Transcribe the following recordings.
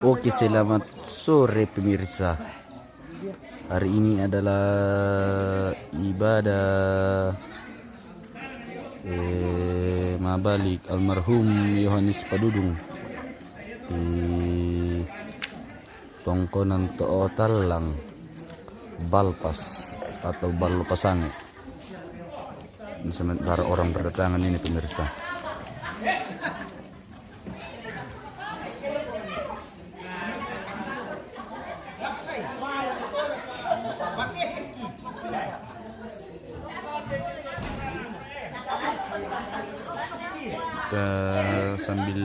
Oke, selamat sore pemirsa. Hari ini adalah ibadah mabalik almarhum Yohanes Padudung di Tongkonan Talang Balpas atau Balpasange. Sementara orang berdatangan ini pemirsa. Kita sambil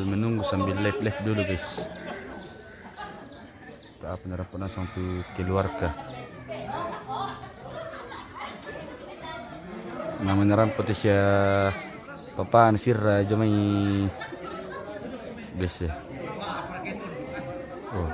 menunggu, sambil live dulu guys. Kita penerapan langsung untuk keluarga. Namanya rampot ya papaan sirra jomai guys ya. Oh.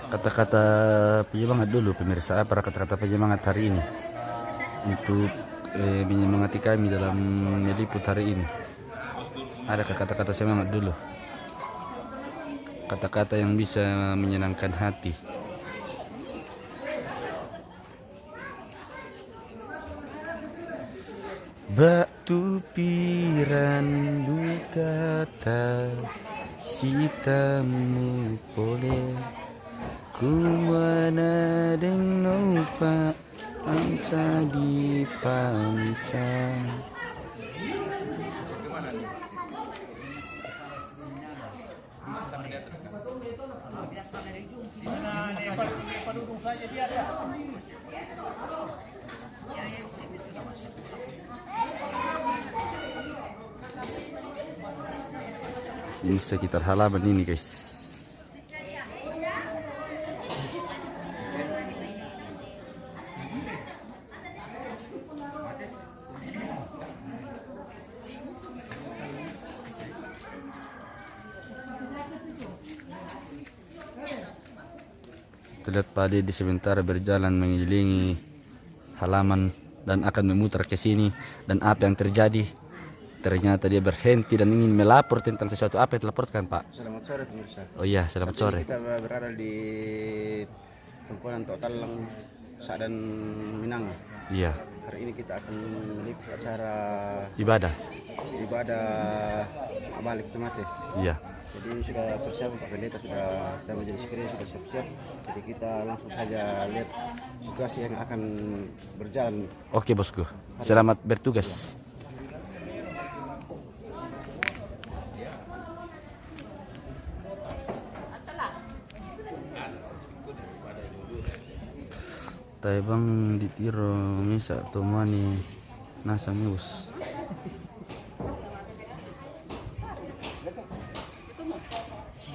Kata-kata penyemangat dulu pemirsa, para kata-kata penyemangat hari ini untuk menyemangati kami dalam meliput hari ini. Ada kata-kata semangat dulu, kata-kata yang bisa menyenangkan hati. Batu pirandu kata sitamu pole kumana deng nopa anca di panca. Ini sekitar halaman ini guys. Terlihat Pak Dede sebentar berjalan mengelilingi halaman dan akan memutar ke sini. Dan apa yang terjadi? Ternyata dia berhenti dan ingin melapor tentang sesuatu. Apa yang dilaporkan, Pak? Selamat sore pemirsa. Oh iya, selamat sore. Kita berada di Tongkonan Talang dan Minang. Iya. Hari ini kita akan meliput acara Ibadah balik mati. Iya. Jadi ini sudah persiapan, Pak Pendeta sudah majelis gereja sudah siap-siap. Jadi kita langsung saja lihat situasi yang akan berjalan. Oke bosku, selamat bertugas. Taibang di tiro misa tomani nasa news.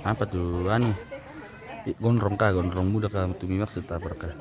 Apa tuh anu? Gondrong muda kah tumi maksud apa kah?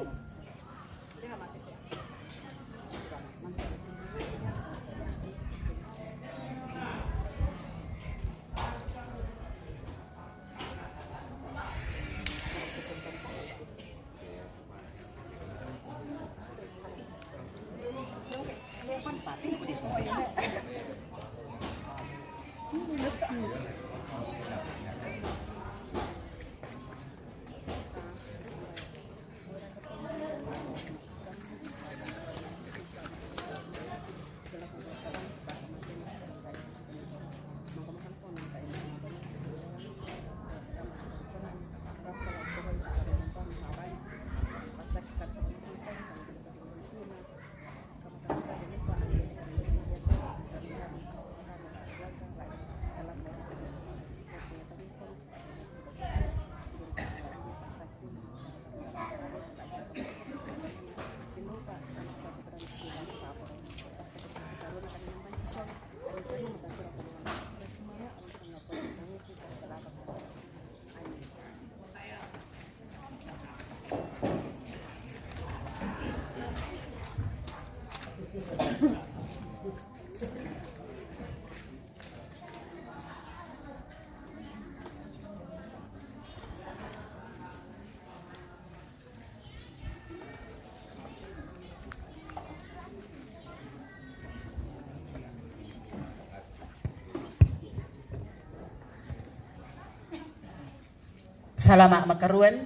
salama makaruan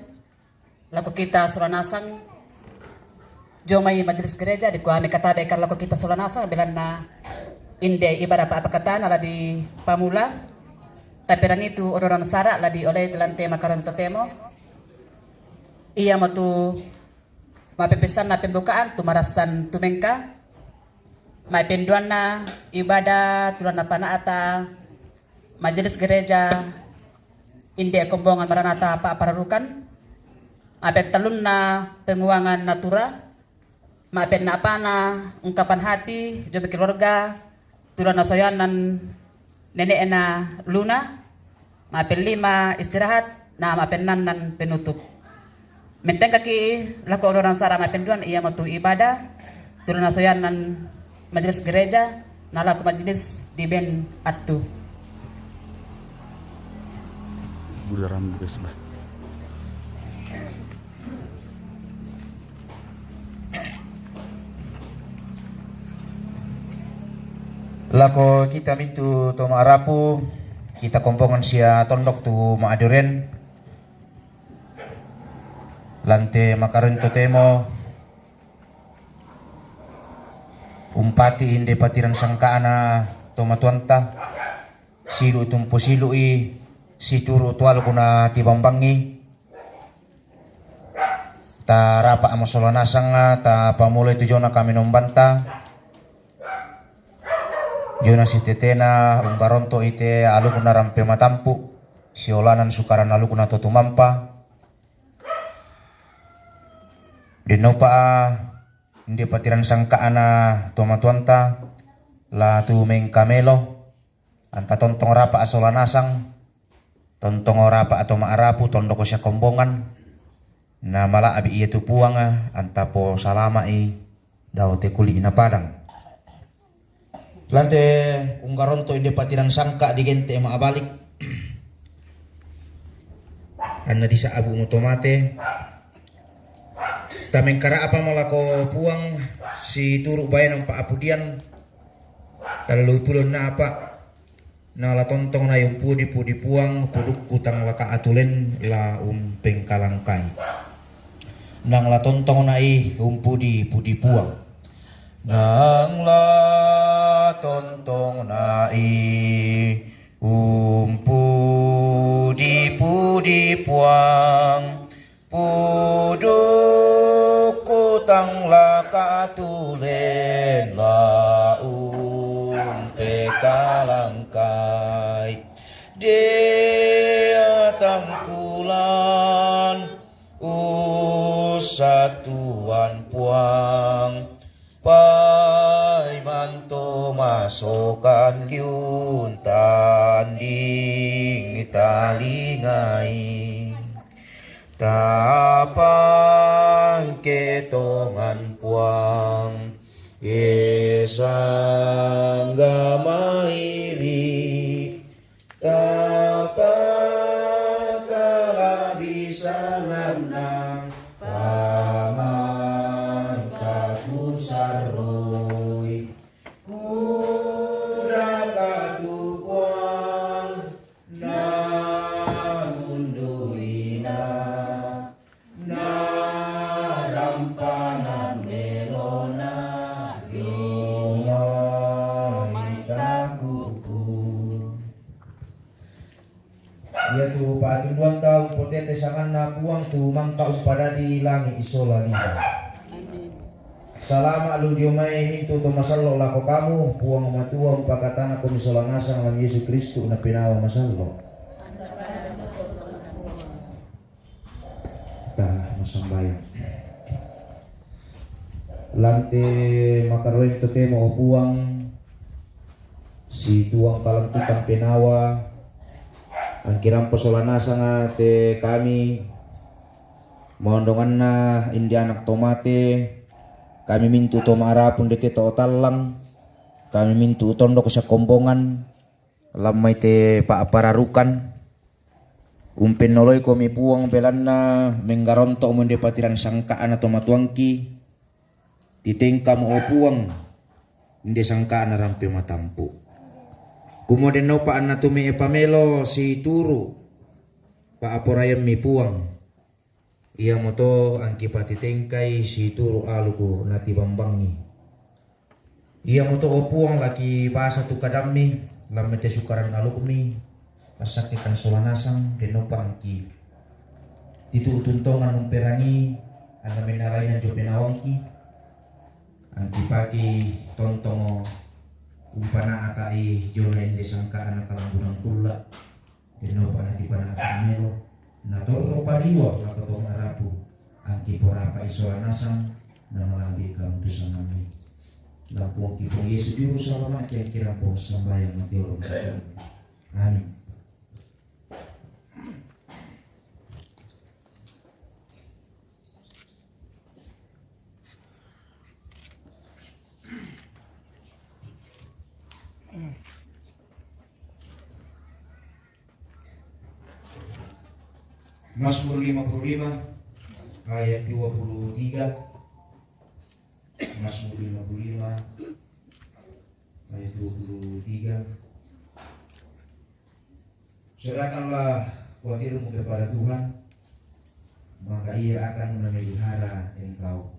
laku kita sulanasang jomai majelis gereja di kuami kata bekar laku kita sulanasang bilan na inde ibadah apa kata ala di pamula tapi rang itu orang sara la di oleh telante makaron totemo iya mau tu mapepesan na pembukaan tumarasan tumengka mai penduan na ibadah tulan na panaata majelis gereja inde kombongan maranata pa pararukan apet talun na penguangan natura mapet na apa na ungkapan hati jobe keluarga tulan na soyanan nenek na luna mapet 5 istirahat na mapet 6 penutup menteng kaki laku orang sara mapet 2 iya matu ibadah tulan na soyanan majelis gereja na laku majelis di ben atu Budaram guys bah. Lako kita mintu to maarapu kita kompongan sia tondok tu maaduren lante makaron to temo umpati inde patiran sangkaana to matuanta silu tumpo silui si turu tual kuna tibambangi ta rapa amo solanasang ta pamulai tu jona kami nombanta jona si tetena ungkaronto ite alu kuna rampe matampu si olanan sukaran alu kuna totumampa dinopa indi patiran sangkaana tomatuanta la tu mengkamelo anta tontong rapa asolanasang tontong ora pa atau maarapu tondok ko siya kombongan na mala abi iya tu puang anta po salama daw te kuli ina padang lante unggaronto inde patiran sangka di gente maabalik anna disa abu mutomate tameng kara apa malako puang si turu bayan ang paapudian talalu pulon na apa na la tontong na yung pudi puang puduk kutang laka atulen la pengkalangkai nang la tontong na pudi puang nang la tontong na pudi puang puduk kutang laka atulen la pekalangkai dia tangkulan usatuan puang pai manto masokan liun tanding talingai tapan ketongan puang Yesangga mairi tapakala disanganang paman kakusaroi kuda katupuan na undurina na rampanan melona dia tu patunduan tahu potete sangan na puang tu mangka upada di langit isola liba. Salama lu diomai mintu to masallo lako kamu puang matua umpakatana ko misola nasang lang Yesus Kristo na pinawa masallo. Masambayan. Lante makaroy to temo o puang si tuang kalantukan pinawa ang kirang posolanasa nga te kami mondongan na indi anak tomate kami mintu to maarapon deke to talang kami mintu tondo ko sa kombongan lamay te paapararukan umpenoloy ko mi puang belan na menggaronto mo de patiran sangkaan na tomatuangki titingka mo o puang hindi sangkaan na rampe matampu. Kemudian no paan na tumi pamelo si turu pa aporayam mi puang ia moto angki pati tengkai si turu aluku nati bambangi ia moto opuang laki basa tu kadami lamete sukaran alukmi pasakikan solanasang denopa angki titu tuntongan memperangi ana menarainan jo penawangki angki pagi tontongo umpana atai jolen desangka anak kalambunan kula denopa nati pana atamelo na toro pariwa la potong arabu angki porapa isolanasang na malambika untuk sanami lampung kipong Yesus juru salama kira-kira pong sambayang mati orang amin. Mazmur 55 ayat 23. Mazmur 55 ayat 23. Serahkanlah khawatirmu kepada Tuhan, maka Ia akan memelihara engkau.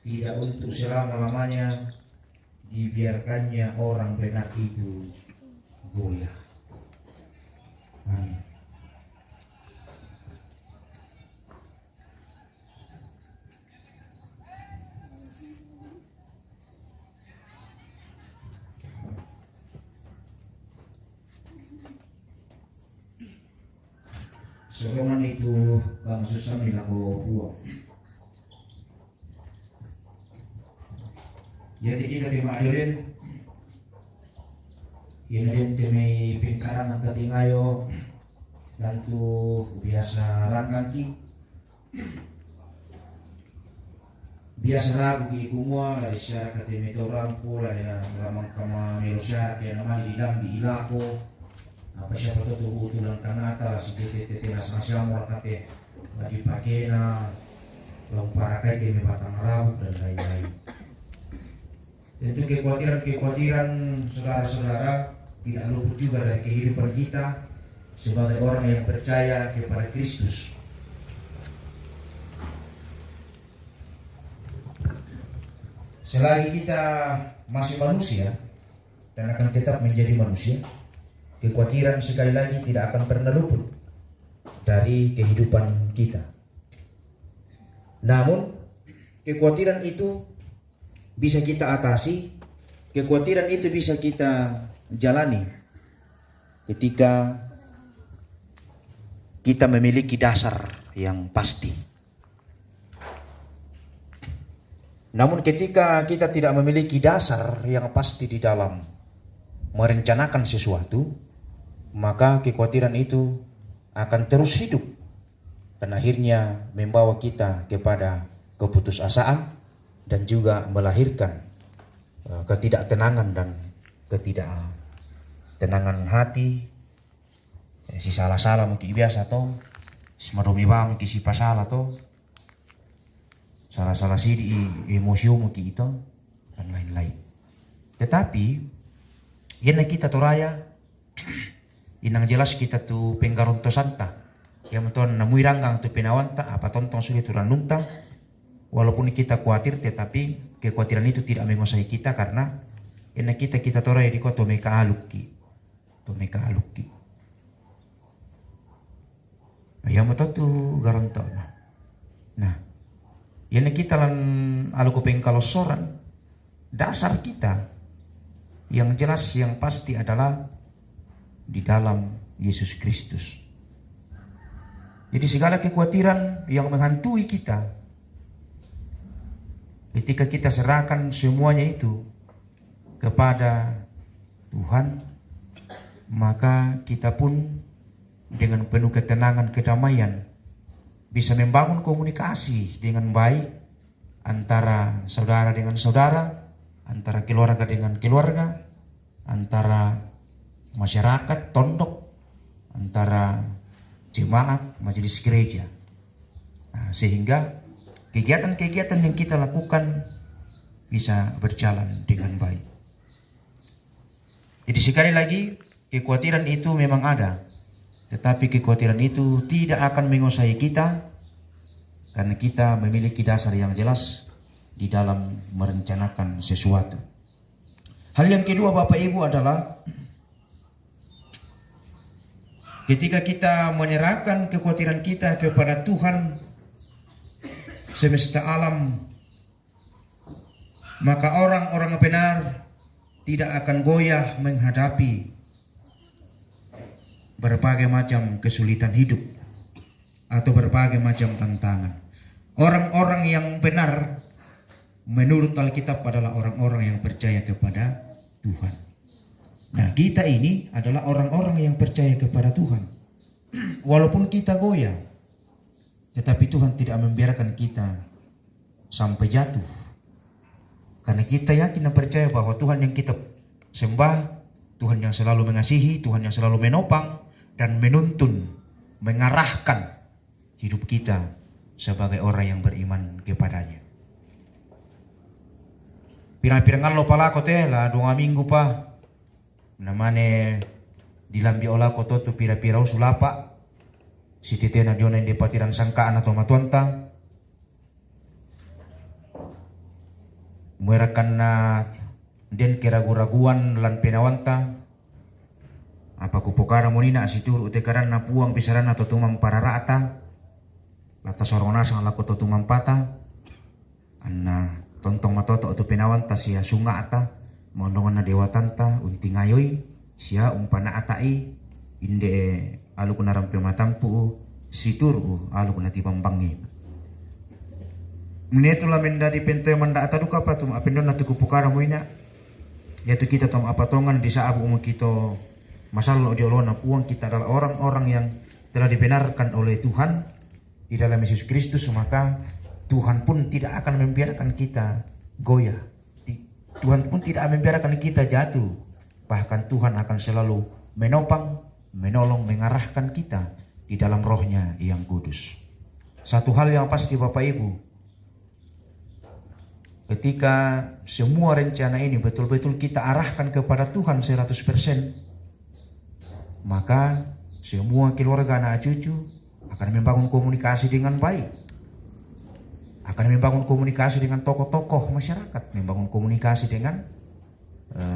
Tidak untuk selama-lamanya dibiarkannya orang benar itu goyah. Amin. Sokongan itu kamu susah milako buah. Jadi kita terima hadirin. Ini temi pingkaran angkat tingayo tentu biasa rangkaki. Biasa ragu ki kumua dari syarikat temi torang pula ya ramang kama merusya ke nama di dalam di ilako. Apa siapa tahu tulang kanata si tete nasa syamur kate lagi pakena lomparakai demi batang raut dan lain-lain. Tentu kekhawatiran saudara-saudara tidak luput juga dari kehidupan kita sebagai orang yang percaya kepada Kristus. Selagi kita masih manusia dan akan tetap menjadi manusia, kekhawatiran sekali lagi tidak akan pernah luput dari kehidupan kita. Namun, kekhawatiran itu bisa kita atasi, kekhawatiran itu bisa kita jalani ketika kita memiliki dasar yang pasti. Namun ketika kita tidak memiliki dasar yang pasti di dalam merencanakan sesuatu, maka kekhawatiran itu akan terus hidup dan akhirnya membawa kita kepada keputusasaan dan juga melahirkan ketidaktenangan dan ketidaktenangan hati. Si salah-salah mungkin biasa toh, si madomiba mungkin si pasalah toh, salah-salah si di emosi mungkin itu dan lain-lain. Tetapi yana kita toraya inang jelas kita tu penggaronto santa yang menton namui ranggang tu penawanta apa tonton sulit turan nunta walaupun kita khawatir tetapi kekhawatiran itu tidak menguasai kita karena yana kita toraya di kota meka alukki yang menton tu garonto nah yana kita lan aluku pengkalosoran dasar kita yang jelas yang pasti adalah di dalam Yesus Kristus. Jadi segala kekhawatiran yang menghantui kita ketika kita serahkan semuanya itu kepada Tuhan, maka kita pun dengan penuh ketenangan kedamaian bisa membangun komunikasi dengan baik antara saudara dengan saudara, antara keluarga dengan keluarga, antara masyarakat, tondok, antara jemaat, majelis gereja. Nah, sehingga kegiatan-kegiatan yang kita lakukan bisa berjalan dengan baik. Jadi sekali lagi, kekhawatiran itu memang ada. Tetapi kekhawatiran itu tidak akan menguasai kita karena kita memiliki dasar yang jelas di dalam merencanakan sesuatu. Hal yang kedua Bapak Ibu adalah ketika kita menyerahkan kekhawatiran kita kepada Tuhan semesta alam, maka orang-orang benar tidak akan goyah menghadapi berbagai macam kesulitan hidup atau berbagai macam tantangan. Orang-orang yang benar menurut Alkitab adalah orang-orang yang percaya kepada Tuhan. Nah, kita ini adalah orang-orang yang percaya kepada Tuhan. Walaupun kita goyah, tetapi Tuhan tidak membiarkan kita sampai jatuh. Karena kita yakin dan percaya bahwa Tuhan yang kita sembah, Tuhan yang selalu mengasihi, Tuhan yang selalu menopang dan menuntun, mengarahkan hidup kita sebagai orang yang beriman kepadanya. Pirang-pirangan lo pala ko te la 2 minggu pa namane dilambi ola ko to pira-pirau sulapa si tete na jona di patiran sangkaan atau matuanta muerakan na den keragu-raguan lan penawanta apa kupokara monina situr utekaran na puang pisaran atau tumang pararata lata sorona sang lako to tumang pata anna tontong matoto atau penawanta sia sunga ata mondongan na dewatanta unti ngayoy sia umpana atai inde alu kuna rampe matampu situr alu kuna tipambangi menetu la menda di pento manda ataduka patum apendon na tukupukara moina yaitu kita tom apatongan di saabu kita masalah jolona puang kita adalah orang-orang yang telah dibenarkan oleh Tuhan di dalam Yesus Kristus, maka Tuhan pun tidak akan membiarkan kita goyah. Tuhan pun tidak membiarkan kita jatuh. Bahkan Tuhan akan selalu menopang, menolong, mengarahkan kita di dalam rohnya yang kudus. Satu hal yang pasti Bapak Ibu, ketika semua rencana ini betul-betul kita arahkan kepada Tuhan 100%, maka semua keluarga anak cucu akan membangun komunikasi dengan baik, akan membangun komunikasi dengan tokoh-tokoh masyarakat, membangun komunikasi dengan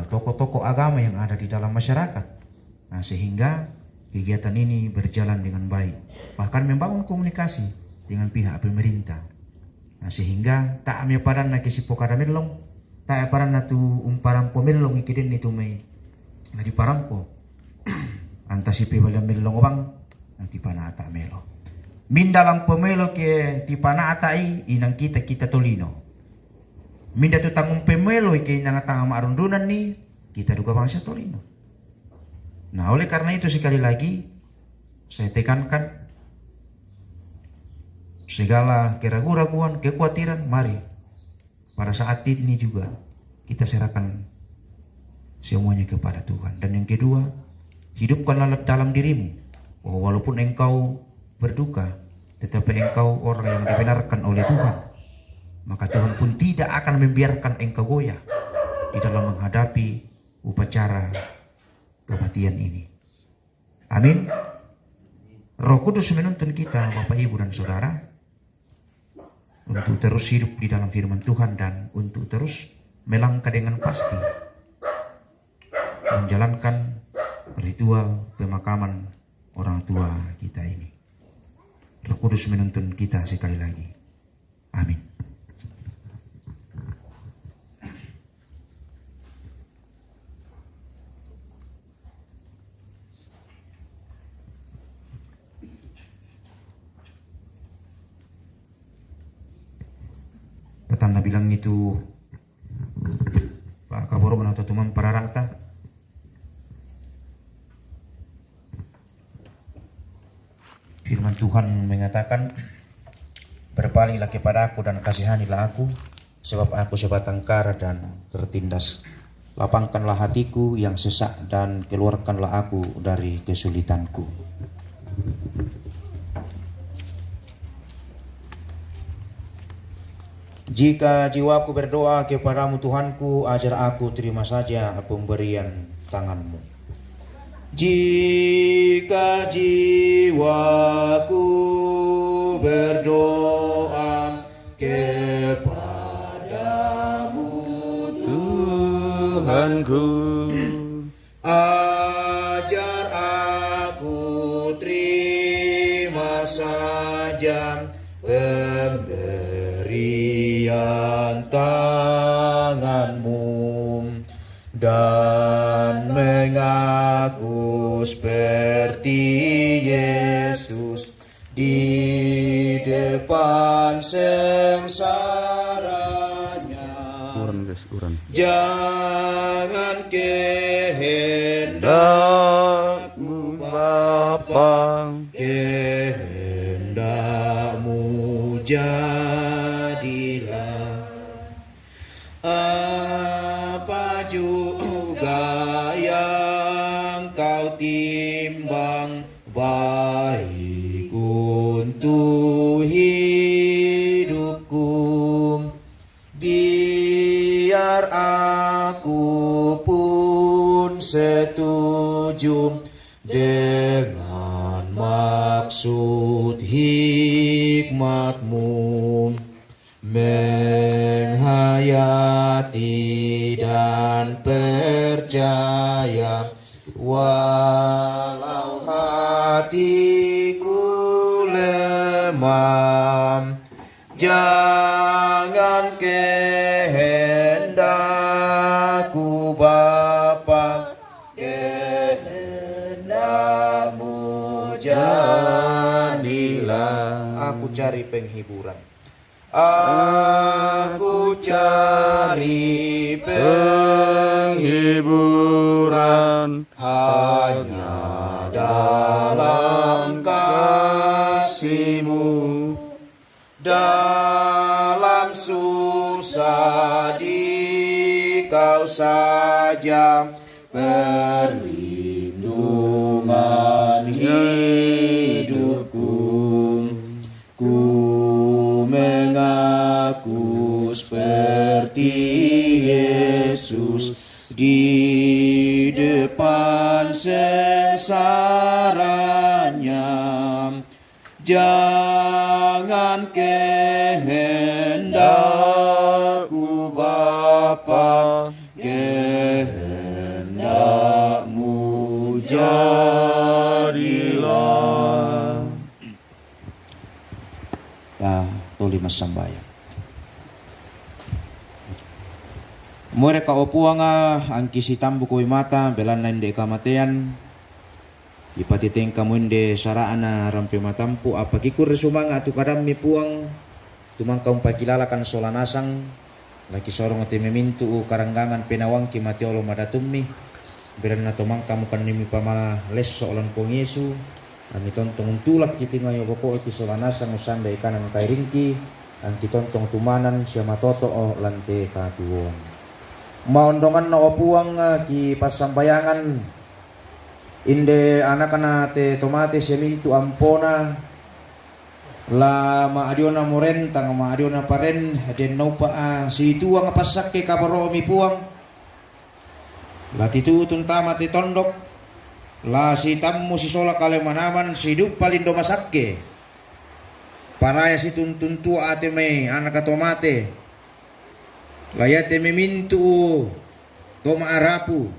tokoh-tokoh agama yang ada di dalam masyarakat. Nah, sehingga kegiatan ini berjalan dengan baik, bahkan membangun komunikasi dengan pihak pemerintah. Nah, sehingga tak ame paran na kisi pokara melong, tak paran na tu umparan po melong ikidin itu may na di parang po antasi pibalang melong obang nanti pana ata melo. Minda lang pemelo ke tipana atai inang kita tolino. Minda tu tanggung pemelo ke inang tangga marundunan ni kita juga bangsa tolino. Nah, oleh karena itu sekali lagi saya tekankan segala keraguan-raguan, kekhawatiran, mari pada saat ini juga kita serahkan semuanya kepada Tuhan. Dan yang kedua, hidupkanlah dalam dirimu bahwa walaupun engkau berduka, tetapi engkau orang yang dibenarkan oleh Tuhan, maka Tuhan pun tidak akan membiarkan engkau goyah di dalam menghadapi upacara kematian ini. Amin. Roh Kudus menuntun kita Bapak Ibu dan Saudara untuk terus hidup di dalam firman Tuhan dan untuk terus melangkah dengan pasti menjalankan ritual pemakaman orang tua kita ini. Roh Kudus menuntun kita sekali lagi. Amin. Tanda bilang itu Pak Kaboro atau teman para rata. Firman Tuhan mengatakan, berpalinglah kepada aku dan kasihanilah aku, sebab aku sebatang kara dan tertindas. Lapangkanlah hatiku yang sesak dan keluarkanlah aku dari kesulitanku. Jika jiwaku berdoa kepadamu Tuhanku, ajar aku terima saja pemberian tanganmu. Jika jiwaku berdoa kepadamu Tuhanku, ajar aku terima saja pemberian tanganmu dan mengaku seperti Yesus di depan sengsaranya. uran guys, uran. Jangan kehendakmu Bapa, kehendakmu jadilah. Apa juga yang kau timbang baik untuk hidupku, biar aku pun setuju dengan maksud hikmatmu, menghayati dan percaya walau hatiku lemah. Jangan kehendakku Bapa, kehendakmu jadilah. Aku cari penghiburan. Aku cari penghiburan hanya dalam kasih-Mu. Dalam susah di Kau saja perlindungan hidupku. Ku mengaku seperti Yesus di depan sengsaranya. Jangan kehendakku Bapa, kehendakmu jadilah. Tuli mas sambayang. Mereka opuanga angki si tambu koi mata belan nende kamatean. Ipati tengka munde saraana rampe matampu apa kikur sumanga tu kadammi puang tumang kaum pakilalakan solanasang laki sorong ate memintu karanggangan penawangki matiolo madatummi beran na tumang kamu kan nimi pamala les solan kong Yesu ang itontong tulak kiti ngayo boko iti solanasang usanda ikanan kay ringki ang kitontong tumanan siya matoto o lante katuwon maondongan na opuang ki pasambayangan inde anak-anak te tomate semintu ampona la maadiona morentang maadiona paren den naupa si tuang pasak ke kabaro mi puang la titutun tama te tondok la si tammu si sola kale manaman si dup palindo masakke paraya si tuntun tua ate me anak tomate la yate memintu toma arapu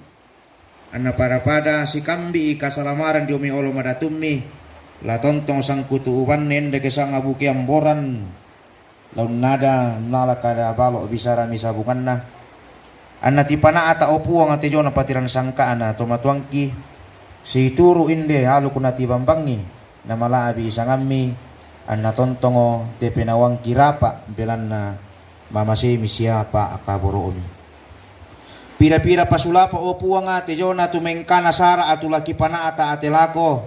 anna para pada si kambi kasalamaran diomi olo madatummi la tontong sangkutu uban nende kesang abuki amboran laun nada nala kada balo bisara misabunganna anna tipana ata opuang ate jona patiran sangka ana tomatuangki si turu inde halu kunati bambangi namala abi isangammi anna tontongo te penawang kirapa belanna mamase misiapa akaboromi. Pira-pira pasulapa o puang ate jona tumengkana sara atulaki pana ata ate lako.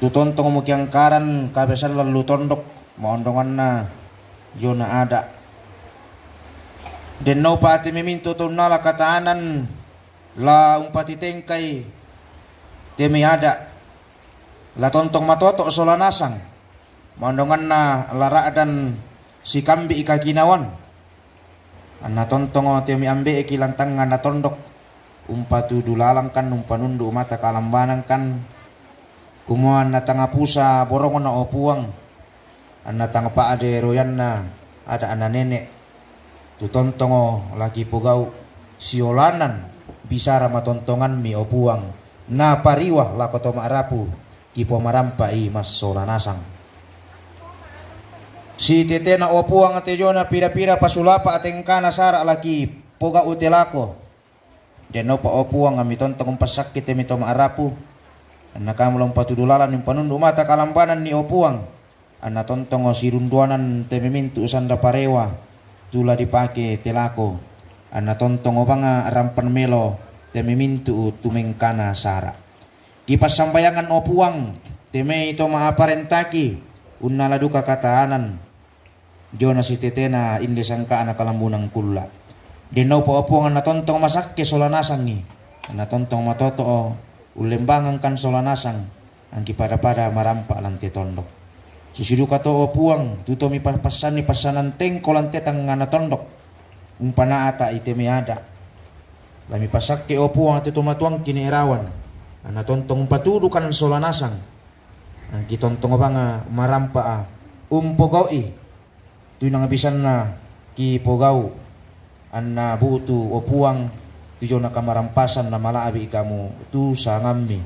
Tutontong mo kiang karan kabesan lalu tondok maondongan na jona ada. Den no pa ate miminto tunala kataanan la umpati tengkay temi ada. La tontong matoto solanasang maondongan na laraadan si kambi ikakinawan. Anna tontongo temi ambe iki lantangan na tondok umpatu dulalang kan umpanundu mata kalambanan kan kumuan na tanga pusa borongon na opuang anna tanga pa ade royan na ada anak nenek tutontongo lagi pugau siolanan bisara matontongan mi opuang na pariwah lakoto marapu kipo marampa i mas solanasang si tete na opuang ate jona pira-pira pasulapa atengkana sara lagi poga utelako deno pa opuang ami tontong pasakit mi to marapu anna kamulong patudulalan yung panundu mata kalambanan ni opuang anna tontong o sirunduanan temimintu usanda parewa tula dipake telako anna tontong o banga rampan melo temimintu tumengkana sara kipas sambayangan opuang teme ito maaparentaki unnala duka kataanan jona si tetena inde sangka anak kalambunang kulla deno pa opuang anna tontong masakke solanasang ni anna tontong matoto o ulembangan kan solanasang ang kipada-pada marampa lanti tondok susiduka to opuang tutomi pasan ni pasanan tengko lanti tang ngana tondok umpana ata itemi ada lami pasakke opuang ati tumatuang kini erawan ana tontong patudukan solanasang ang kitontong banga marampa umpogoi tu nang bisan na ki pogau anna butu opuang tujuh na kamarampasan na malaabi kamu tu sangammi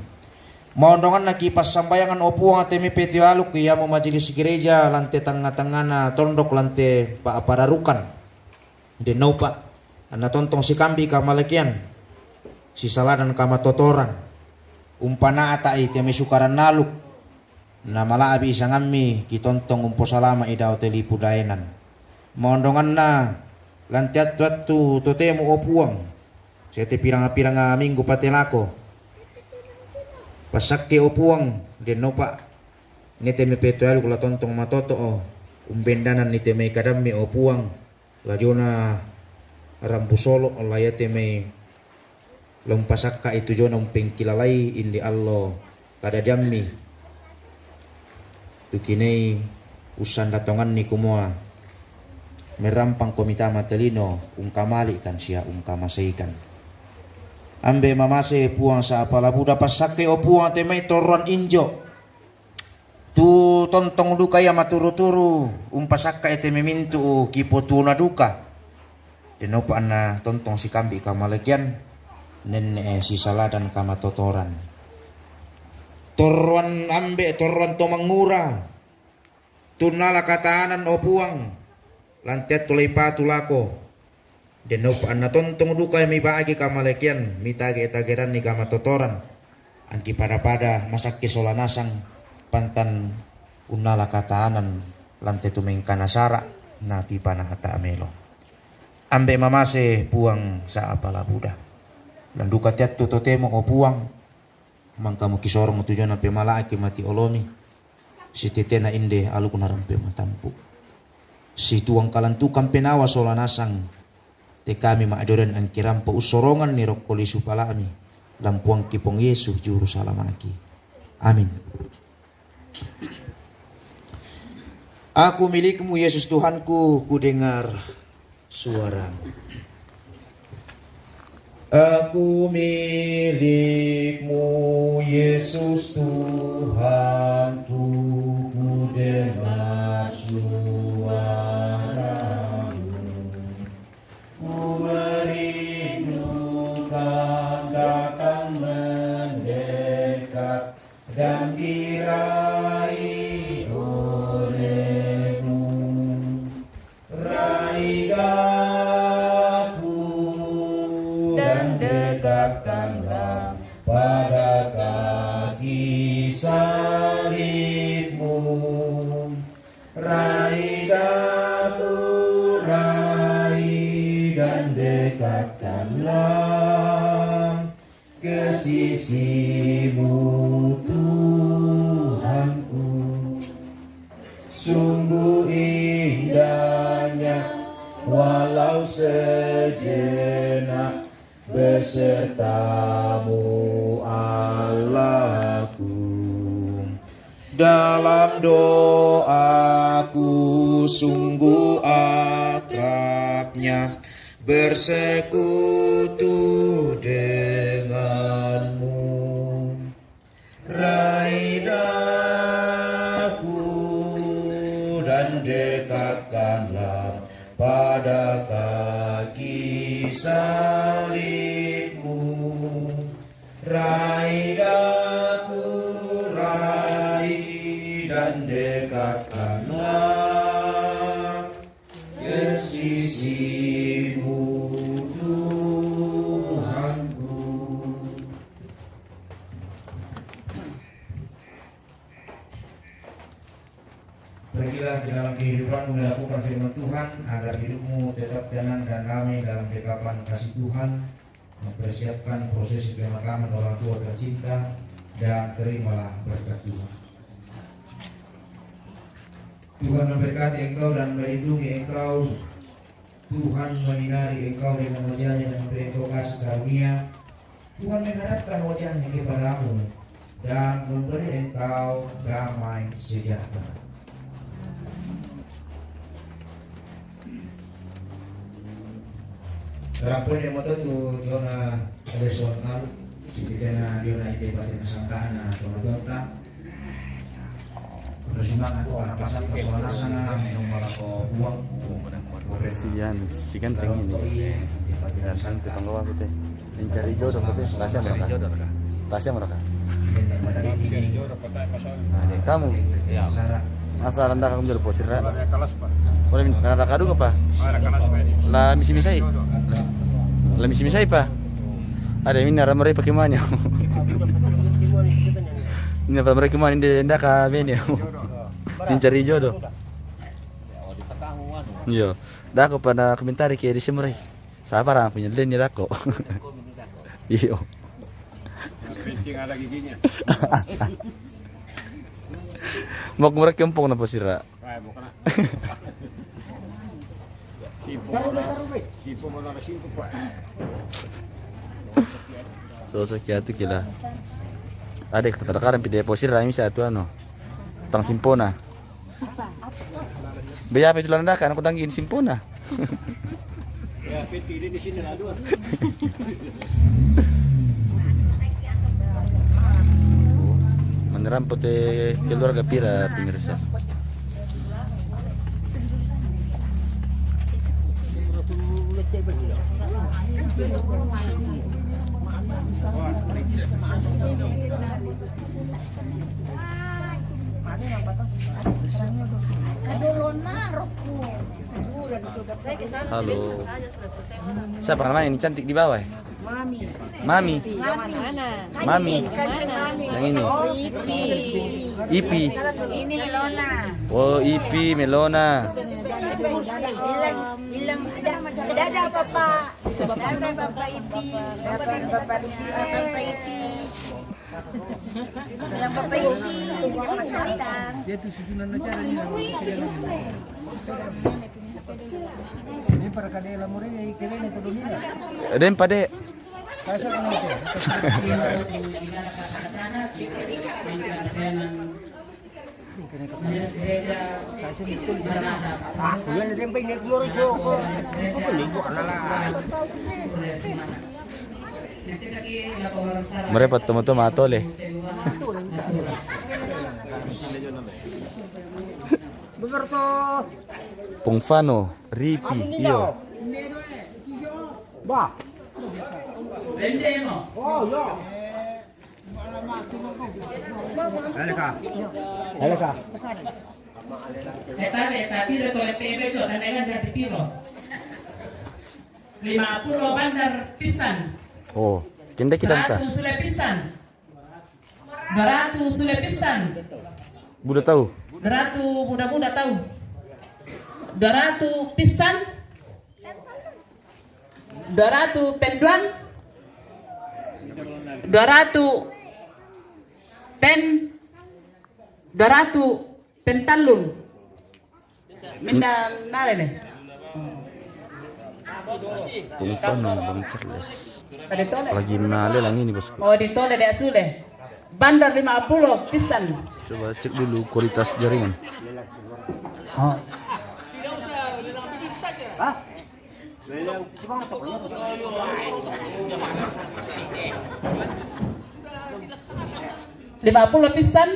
maondongan na kipas sambayangan opuang atemi petialuk iya mo majelis gereja lante tanga-tangana tondok lante pa apararukan denau pa ana tontong si kambi kamalakian si saladan kamatotoran umpana ata itemi sukaran naluk na malaabi sangammi kitontong umpo salama ida hoteli pudaenan maondongan na lante atu totemu opuang sete piranga-piranga minggu patelako pasakke opuang deno pa niteme petualu kula tontong matoto o umbendanan niteme kadami opuang la jona rampusolo la yateme lompasakka itu jona umpengkilalai indi allo kada jammi tukinei usan datongan ni kumua merampang komita matelino ungkamali kan sia ungkamaseikan ambe mamase puang sa palabuda pasake o puang temai toruan injo tu tontong duka ya maturu-turu umpasaka ete memintu kipo tuna duka denopa na tontong si kambi kamalekian nenne si saladan kamatotoran toruan ambe toruan tomangura tunala kataanan o puang lantet tulay patulako denop anna tontong duka mi baagi kamalekian mitage tageran ni kamatotoran angki pada masakki solanasang pantan unala kataanan lante tumengkana sara nati panah hata amelo ambe mamase puang sa apala buda dan duka tiat totemo o puang mangkamu kisorong tujuan pe malaaki mati olomi si tetena inde alukunaram pe matampu si tuang kalantukan penawa solanasang te kami maadoran ang kirampo usorongan ni rokkoli supalami lampuang kipong Yesus juru salamaki amin. Aku milikmu Yesus Tuhanku, ku dengar suaramu. Aku milikmu Yesus Tuhanku, ku dengar suaramu. Ku merindukan datang mendekat dan diraih olehmu. Raih daku dan dekatkanlah pada kaki salibmu. Raih daku, raih dan dekatkanlah ke sisimu Tuhanku. Sungguh indahnya walau sejenak besertamu Allahku. Dalam doaku sungguh akrabnya bersekutu dengan dan dekatkanlah pada kaki salibmu. Rai daku, rai dan dekatkanlah ke sisimu, Tuhanku. Pergilah di dalam kehidupanmu melakukan firman Tuhan, agar hidupmu tetap tenang dan damai dalam dekapan kasih Tuhan. Mempersiapkan prosesi pemakaman orang tua tercinta, dan terimalah berkat Tuhan. Tuhan memberkati engkau dan melindungi engkau. Tuhan menyinari engkau dengan wajah-Nya dan memberi engkau kasih karunia. Tuhan menghadapkan wajah-Nya kepadamu dan memberi engkau damai sejahtera. Rampun yang moto tu Jona Eleson Al, sikitena Jona ite pasti nasangkana Jona Persimbangan ko anak pasal persoalan sana minum malako buang. Sian, si ganteng ini. Dan nanti panggawa kita mencari jodoh kita. Tasya mereka. Tasya mereka. Kamu? Asal anda kamu jadi posir. Boleh nada kadu apa? La misi misai. La misi misai pa. Ada yang nara mereka pakai mana? Ini apa mereka mana di ndak kami mencari jodoh. Iya. Dah aku pada komentari kayak di semrai. Sabar ah punya len ya aku. Iyo. Ada giginya. Mau mereka kempong na posira. Sosok kiatu kila. Ada keterkaran pide posira ini satu ano. Tang simpona. Biaya apa itu landa kan aku tanggin simpona. Ya, peti di sini lah dua. Menyerampot keluarga Pira pemirsa. Halo. Siapa namanya ini cantik di bawah? Mami. Mami. Yang ini. Ipi. Ini Melona. Oh, Ipi Melona. Ilang ada Bapak. Bapak Ipi. Bapak Ipi. Yang Bapak Ipi. Dia tuh susunan acaranya. Ini para kadela murid yang keren itu domina. Den pade. Kasar kan itu. Yan din pa ini keluar ko. Ko Mereka temu-temu atole. Bener to. Pungfano, Ripi, iyo. Ba. Oh, yo. Aleka. Tadi itu TV itu tandakan jadi tiro. 50 bandar pisan. Oh, kenda kita entah. 100 sule pisan. 200 sule pisan. Budak tahu. 200 muda-muda tahu. 200 pisan. 200 penduan. 200 pentalun. Minda nare nih. Pungfano, Bang Charles. Tadi tole. Lagi male lang ini bosku. Oh di tole dek sudah. Bandar 50 pisan. Coba cek dulu kualitas jaringan. Lima 50 pisan.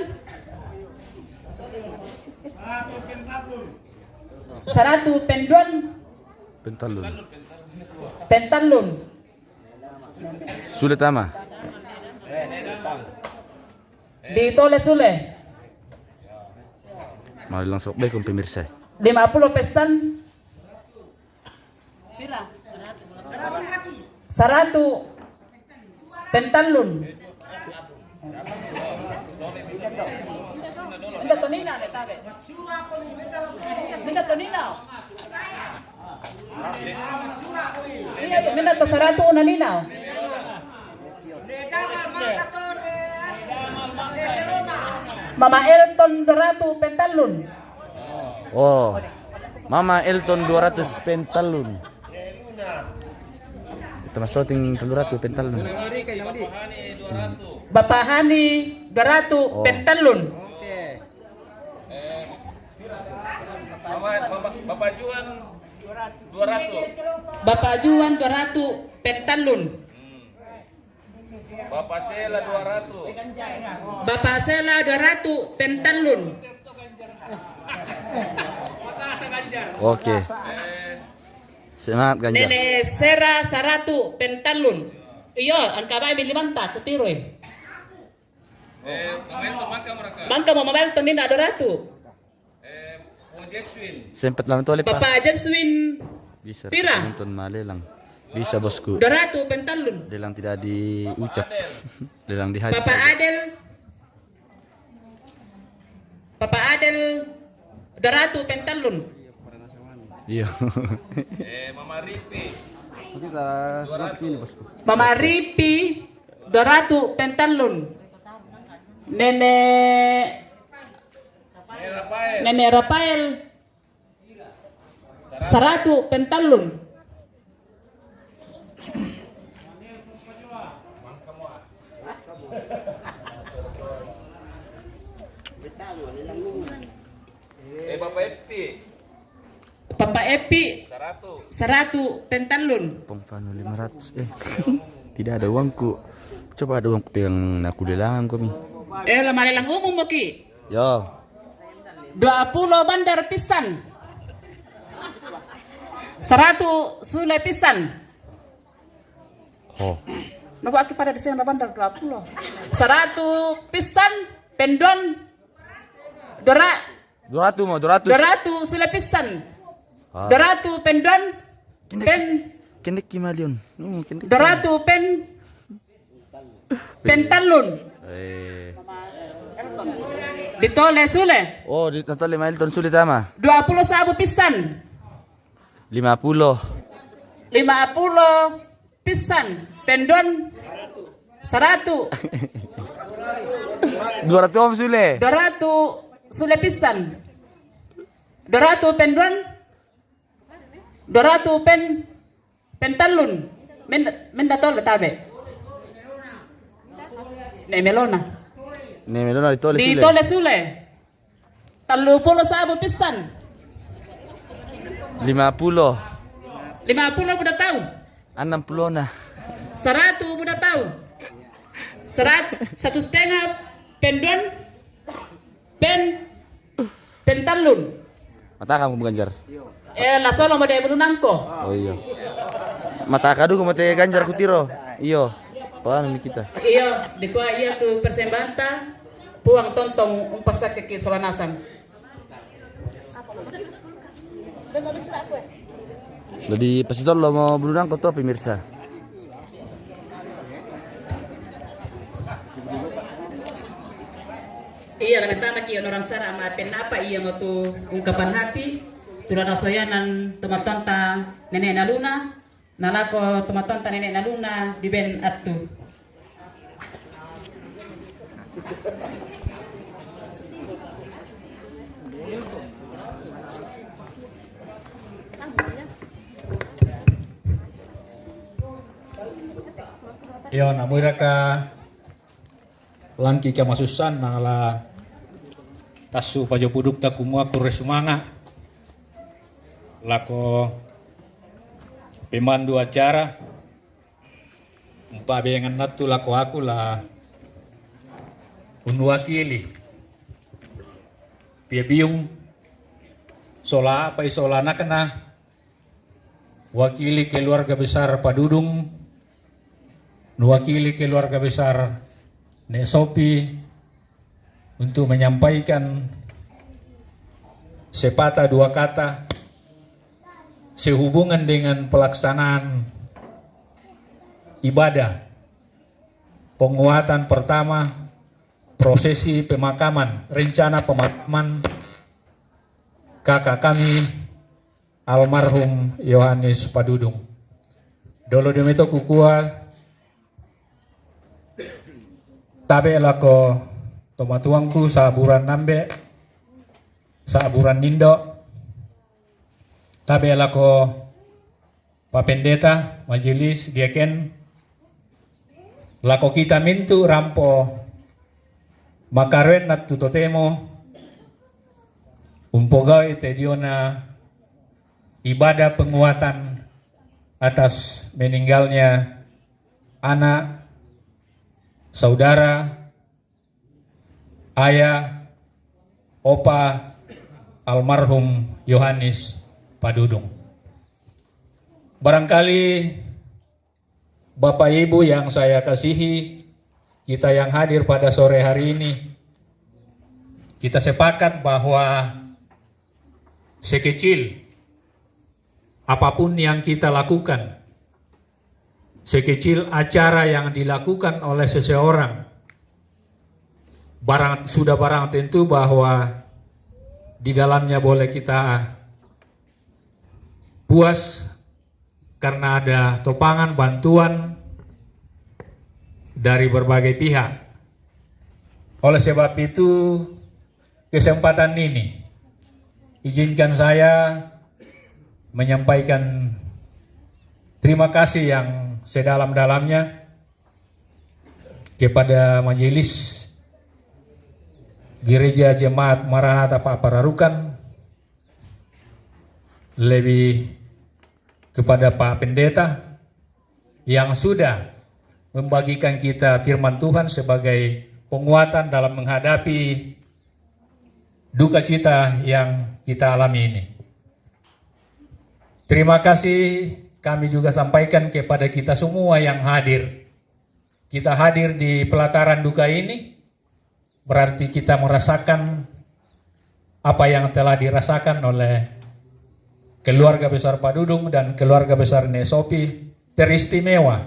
Saratu Penduan Pentalun. Pentalun. Sulit ama. Ditole Sule. Mau langsung baik kung pemirsa. 50 pesan. Saratu Pentalun. Minta tonina ne tabe. Minta tonina. Minta to saratu na ninaw. Mama Elton Doratu Pentalun. Oh. Mama Elton 200 pentalun. Itu masoting 200 pentalun. Bapak Hani Doratu Pentalun. Bapak Juan 200. Bapak Juan Doratu Pentalun. Bapak Sela 200. Bapak Sela Doratu Pentalun. Oke. Semangat Ganjar. Nene Sera Saratu Pentalun. Iyo, ang kabay milimanta kutiroy. Mangka mo mamelton ni na Doratu. Sempet lang tuloy pa. Papa Jaswin Bisa. Pira. Nonton mali lang. Bisa bosku. Doratu Pentalun. Dia lang tidak diucap. Dia lang dihajar. Papa Adel Doratu Pentalun. Iya. Mama Ripi. Kita ini bosku. Mama Ripi Doratu Pentalun. Nene Rafael Saratu Pentalun. Bapak Epi. Papa Epi 100. Saratu Pentalun. Pongfano 500. Tidak ada uangku. Coba ada uangku yang aku dilangan kami. Lamali lang umum mo ki. Yo. 20 bandar pisan. 100 sulay pisan. Oh. Naku aki pada disini bandar 20. 100 pisan pendon. 200 mo, 200. 200 sulay pisan. 200 pendon. Kendek kimalion. Kendek. 200 pentalun. Ditole sule. Oh, di total 5 Elton sulit ama. 20 sabu pisan. 50. 50 pisan. Pendon 100. 200 om sule. 200 sule pisan. 200 pendon. 200 pentalun. Menda tole tabe. Ne melona. Ne melona di tole sule. Di tole sule. 30 sabu pisan. 50. 50 udah tahu. 60 na. 100 udah tahu. 100 1,5 pendon pentalun. Mata kamu Ganjar. La solo mo de bulunangko. Oh iya. Mata kadu ko mate Ganjar kutiro. Iyo. Paano ni kita? Iyo, di ko iya tu persembahan ta puang tontong umpasak ke Solanasan. Jadi pastor lo mau berundang ko to pemirsa. Iya, lamentana ki orang sara ma penapa iya mo tu ungkapan hati turana soyanan tomatonta nenek naluna nalako tomatonta nenek naluna di ben atu. Yo namuira ka langki ka masusan nangala tasu pajo puduk ta kumua kure sumanga lako pemandu acara umpa bengan natu lako aku la unwakili pia biung sola apa isolana kena wakili keluarga besar Padudung, mewakili keluarga besar Nesopi untuk menyampaikan sepatah dua kata sehubungan dengan pelaksanaan ibadah penguatan pertama prosesi pemakaman, rencana pemakaman kakak kami almarhum Yohanes Padudung. Dolo demito kukua tabe lako tomatuangku saburan nambe saburan nindo tabe lako papendeta majelis diaken lako kita mintu rampo makarwen nat tutotemo umpogawai tediona ibadah penguatan atas meninggalnya anak, saudara, ayah, opa almarhum Yohanes Padudung. Barangkali Bapak Ibu yang saya kasihi, kita yang hadir pada sore hari ini, kita sepakat bahwa sekecil apapun yang kita lakukan, sekecil acara yang dilakukan oleh seseorang, sudah barang tentu bahwa di dalamnya boleh kita puas karena ada topangan bantuan dari berbagai pihak. Oleh sebab itu, kesempatan ini izinkan saya menyampaikan terima kasih yang sedalam-dalamnya kepada majelis Gereja Jemaat Maranatha Pak Pararukan, lebih kepada Pak Pendeta yang sudah membagikan kita firman Tuhan sebagai penguatan dalam menghadapi duka cita yang kita alami ini. Terima kasih kami juga sampaikan kepada kita semua yang hadir. Kita hadir di pelataran duka ini, berarti kita merasakan apa yang telah dirasakan oleh keluarga besar Padudung dan keluarga besar Nesopi. Teristimewa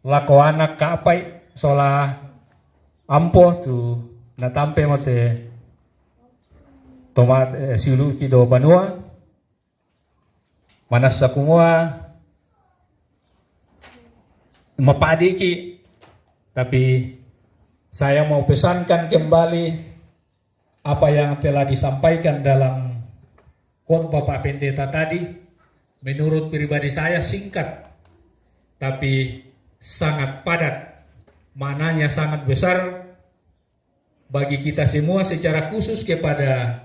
lako anak kapai sola ampo tu natampe mote tomat silu do banua manasa kumua mapadiki. Tapi saya mau pesankan kembali apa yang telah disampaikan dalam khotbah Pak Pendeta tadi. Menurut pribadi saya singkat tapi sangat padat, maknanya sangat besar bagi kita semua, secara khusus kepada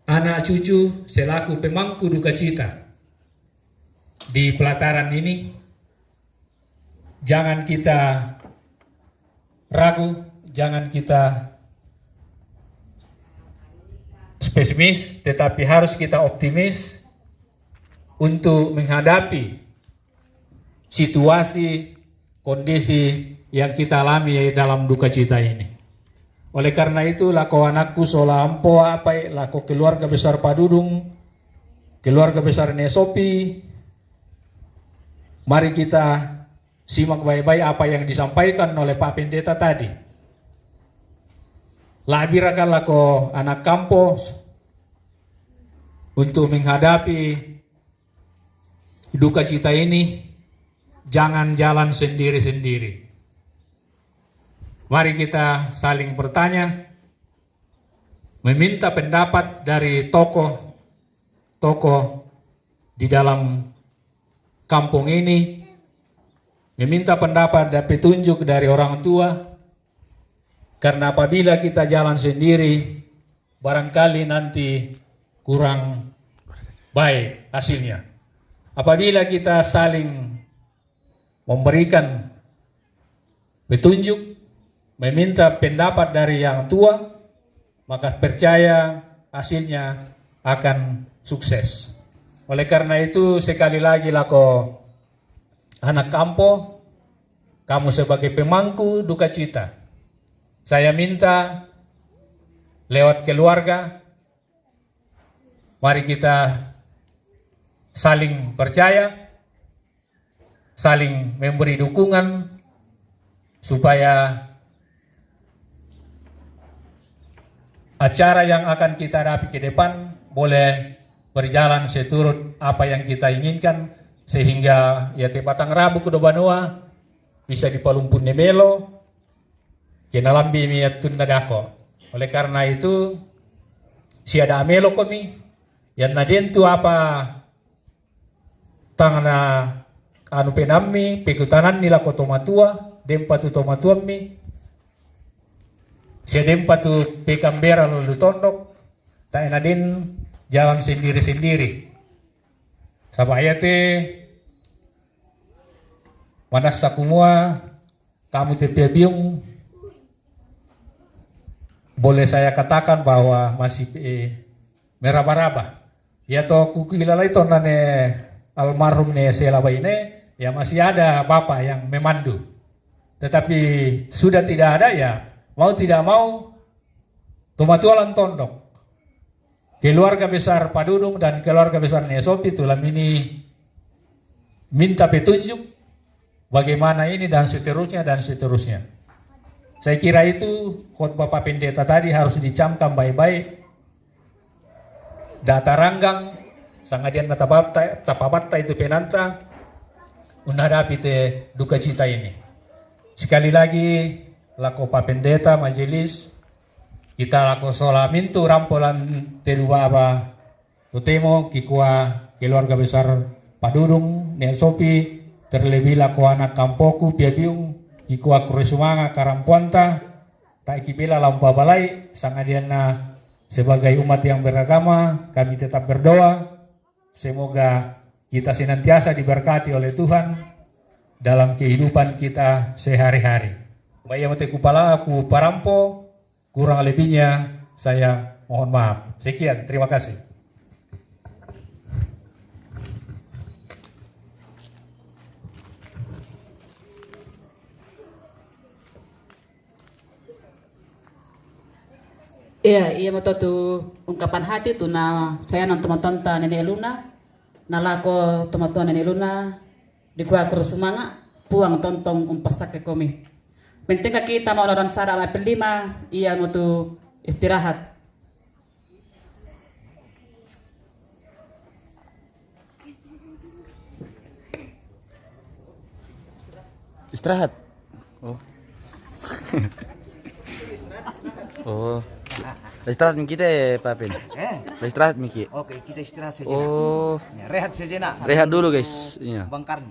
anak cucu selaku pemangku duka cita di pelataran ini. Jangan kita ragu, jangan kita pesimis, tetapi harus kita optimis untuk menghadapi situasi, kondisi yang kita alami dalam duka cita ini. Oleh karena itu, lako anakku sola ampo apai, lako keluarga besar Padudung, keluarga besar Nesopi, mari kita simak baik-baik apa yang disampaikan oleh Pak Pendeta tadi. Labirakan lako anak kampus untuk menghadapi duka cita ini, jangan jalan sendiri-sendiri. Mari kita saling bertanya, meminta pendapat dari tokoh-tokoh di dalam kampung ini, meminta pendapat dan petunjuk dari orang tua, karena apabila kita jalan sendiri, barangkali nanti kurang baik hasilnya. Apabila kita saling memberikan petunjuk, meminta pendapat dari yang tua, maka percaya hasilnya akan sukses. Oleh karena itu sekali lagi lako anak kampo, kamu sebagai pemangku duka cita, saya minta lewat keluarga, mari kita saling percaya, saling memberi dukungan supaya acara yang akan kita hadapi ke depan boleh berjalan seturut apa yang kita inginkan, sehingga ya te Batang Rabu kudo banua bisa dipalumpun nemelo kenalambi miatun nadako. Oleh karena itu siada amelo kami yang nadentu apa tangana anu penammi pekutanan nila ko tomatua dempatu tomatua mi sedempatu pekambera lalu tondok tak naden jalan sendiri-sendiri. Sabaya te manas sakumua kamu te biung boleh saya katakan bahwa masih meraba-raba. Ya to kukilala itu nane almarhum ne selaba ini ya masih ada bapak yang memandu. Tetapi sudah tidak ada ya mau tidak mau tomatualan tondok. Keluarga besar Padudung dan keluarga besar Nesopi tulah ini minta petunjuk bagaimana ini dan seterusnya dan seterusnya. Saya kira itu khotbah Pak Pendeta tadi harus dicamkan baik-baik. Data ranggang sangadian tapabatta itu penanta menghadapi te duka cita ini. Sekali lagi lako Pak Pendeta majelis kita lako sola mintu rampolan terubah apa tutemo kikua keluarga besar Padudung Nesopi terlebih lako anak kampoku piabiung kikua kuresumanga karampuanta tak ikibela lampa balai sangadiana sebagai umat yang beragama kami tetap berdoa semoga kita senantiasa diberkati oleh Tuhan dalam kehidupan kita sehari-hari. Baik mate kupala aku parampo kurang lebihnya saya mohon maaf. Sekian, terima kasih. Iya, iya betul tu ungkapan hati tu na saya nonton tonton Nenek Luna, nalako teman-teman Nenek Luna di gua kurusumanga puang tontong umpasak ke kami. Penting kita mau orang sarang apel 5 iya mau tu istirahat. Istirahat. Oh. Oh. Istirahat Miki teh, Pak Pen. Istirahat Miki. Oke, kita istirahat saja. Oh. Ya, rehat sejenak. Rehat dulu, guys. Iya. Bangkar.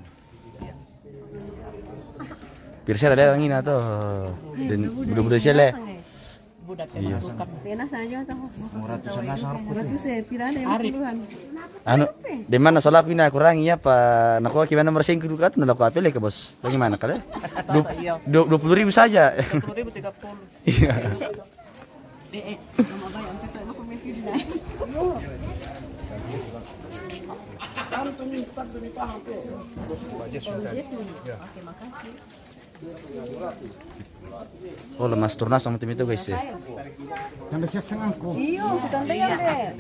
Pirsa ada angin atau dan budak-budak sele. Iya. Anu, di mana soal pina kurang iya Pak. Naku gimana mersing kudu kat ndak apa ke bos. Bagaimana kale? 20.000 saja. 20.000 30. Iya. Oh lemas turnas sama tim itu guys ya. Yang siap sengangku. Iyo, tanda yan deh.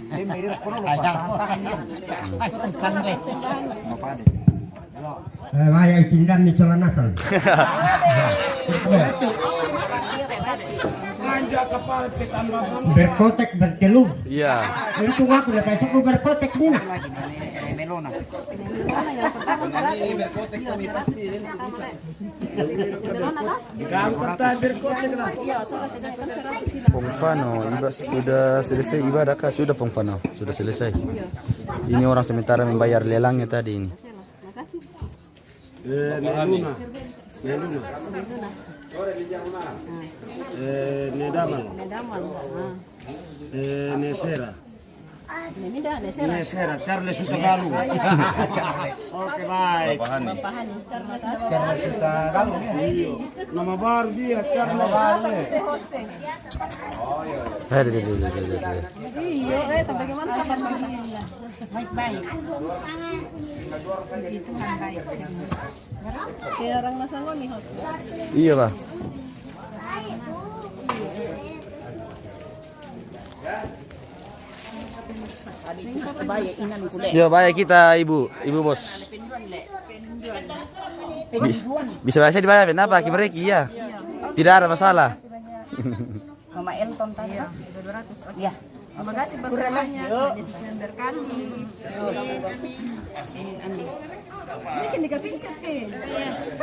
Maya itindan ni Celanasan. Berkotek bertelur. Iya. Itu aku lihat itu berkotek ni. Melona. Pongfano sudah selesai ibadah kah? Sudah Pongfano sudah selesai. Ini orang sementara membayar lelangnya tadi ini. Neluna. Nedamal. Nesera. Nesera, Charles Sutagalu. Oke, baik. Charles suka kamu ya. Nama baru dia, Charles baru. Bagaimana kabar baik-baik. Puji Tuhan baik. Kayak orang Nasangon nih, Hos. Iya, Pak. Yo, baik kita Ibu Bos. Bisa bahasa di mana? Kenapa? Kimereki ya. Tidak ada masalah. Mama Elton tadi. 200. Ya. Terima kasih besarnya. Yesus memberkati. Ini kan dikapinset ke.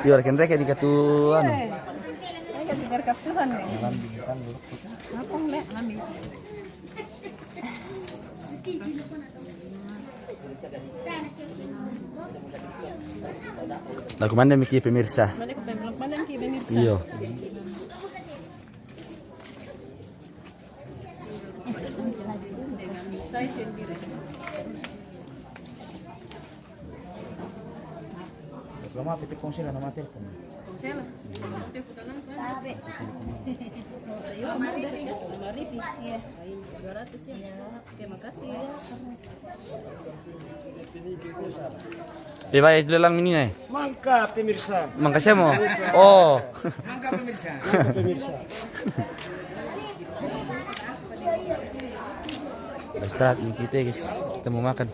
Yo, rekan mereka dikatuan. Ini kan diberkat Tuhan. Apa nek ngambil? Lagu mana Miki pemirsa? Mana yang pemirsa? Iya. Lama piti kongsi na naman telepon. Tiba itu lang ini nih. Mangka pemirsa. Makasih mo. Oh. Angka pemirsa. Pemirsa. Istirahat nih kita guys. Kita mau makan.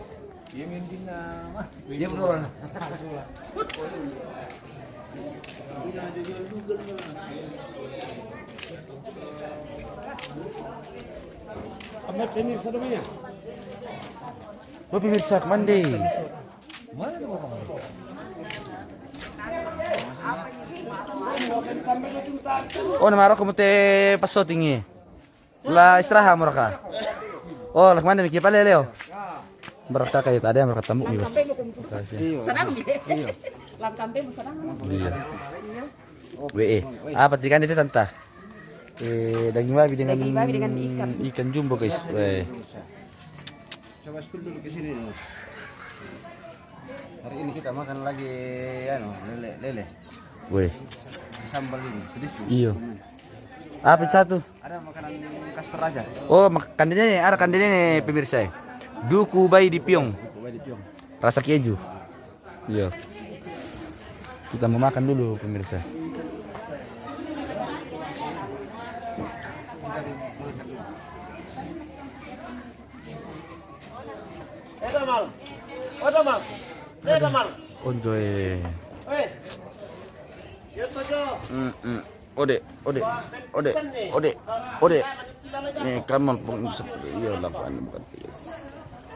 Dia berdua. Apa pemirsa namanya? Oh pemirsa kemandi. Oh nama aku mute paso tinggi. La istirahat mereka. Oh lah mana mikir pale Leo. Mereka kayak tadi mereka tamu nih bos. Serang dia. Lam kampe serang. Iya. WE. Apa ikan itu tante? Daging babi dengan ikan jumbo guys. Coba spill dulu ke sini. Hari ini kita makan lagi lele. Weh. Sambal ini, pedes. Iyo. Apa satu? Ada makanan khas Toraja. Oh, kandinya nih, ada kandinya nih pemirsa. Duku bayi di piong. Rasa keju. Iya. Kita mau makan dulu pemirsa. Enjoy. Ode. Nih kamu iya lah